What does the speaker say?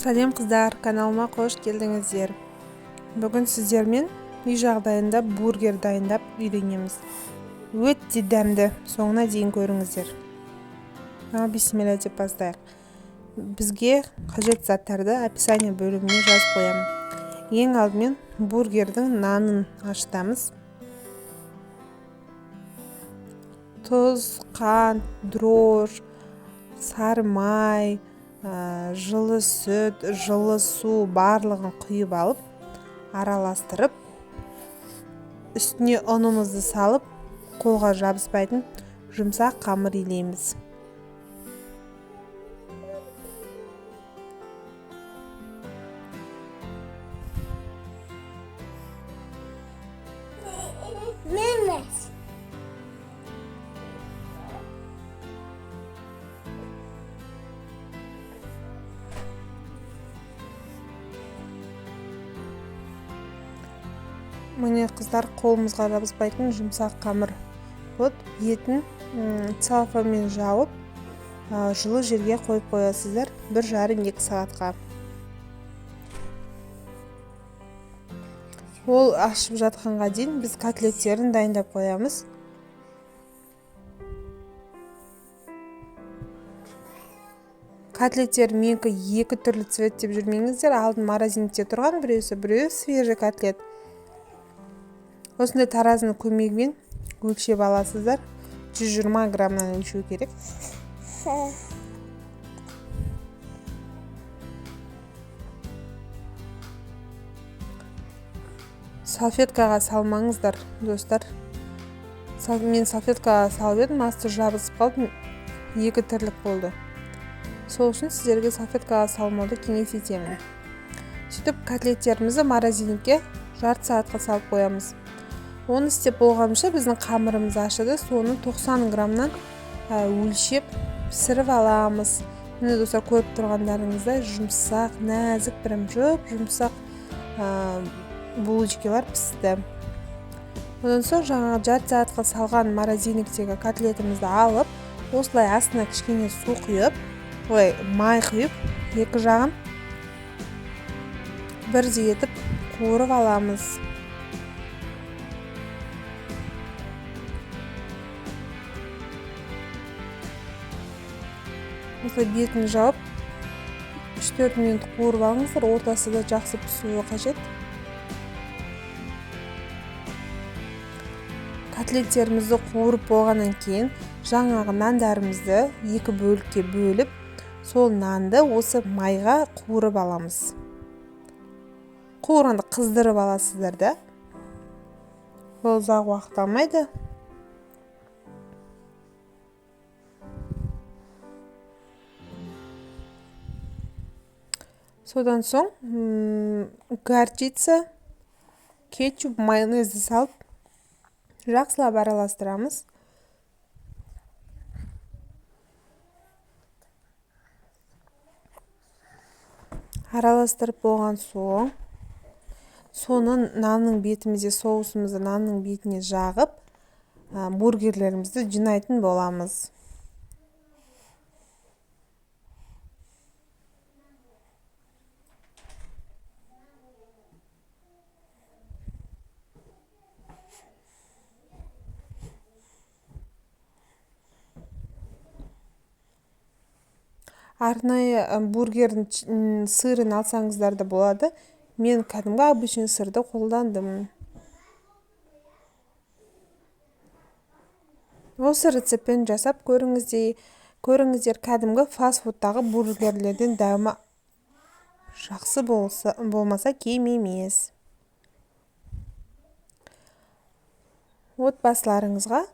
Сәлем қыздар, каналыма қош келдіңіздер. Бүгін сіздермен үй жағдайында бургер дайындап үйренеміз. Өте дәмді, соңына дейін көріңіздер. Бисмилля деп бастайық. Бізге қажет заттарды описание бөліміне жазып қоямын. Ең алдымен бургердің нанын ашытамыз. Тұз, қант, дрожж, сары май, жылы сүт, жылы су барлығын құйып алып, араластырып, үстіне ұнымызды салып, қолға жабыспайтын жұмсақ қамыр илейміз. Міне қыздар, қолымызға жабыспайтын жұмсақ қамыр. Етін целлофанмен жауып, жылы жерге қойып қоясыздар 1,5-2 сағатқа. Ол ашып жатқанға дейін біз котлеттерін дайындап қоямыз. Котлеттер менікі 2 түрлі цвет деп жүрмеңіздер. Алдын морозилькте тұрған, біреуі свежий котлет. Осындай таразының көмегімен өлшеп аласыздар. 120 граммнан өлшеу керек. Салфеткаға салмаңыздар, достар. Мен салфеткаға салып едім, асты жабысып қалды, 2 түрлік болды. Сол үшін сіздерге салфеткаға салмауды кеңес етемін. Сөйтіп котлеттерімізді морозилькке жарты сағатқа салып қоямыз. Оны істеп болғанша біздің қамырымыз ашыды. Соны 90 граммнан өлшеп пісіріп аламыз. Міне достар, көріп тұрғандарыңыздай жұмсақ, нәзік, жұмсақ булочкалар пісті. Одан соң жаңағы жарты сағатқа салған морозильниктегі котлетімізді алып, осылай астына кішкене су құйып, май құйып, екі жағын бірдей етіп қуырып аламыз. Осылай бетін жауып 3-4 минут қуырып алыңыздар. Ортасы да жақсы пісуі қажет. Котлеттерімізді қуырып болғаннан кейін жаңағы нандарымызды 2 бөлікке бөліп, сол нанды осы майға қуырып аламыз. Қуырғанды қыздырып аласыздар да. Ол ұзақ уақыт алмайды. Содан соң горчица, кетчуп, майонезді салып, жақсылап араластырамыз. Араластырып болған соң, соны нанның бетімізде, соусымызды нанның бетіне жағып, бургерлерімізді жинайтын боламыз. Арнайы бургердің сырын алсаңыздар да болады. Мен кәдімгі обычный сырды қолдандым. Осы рецептпен жасап көріңіздер, кәдімгі фастфудтағы бургерлерден дәмі жақсы болмаса кем емес. Отбасыларыңызға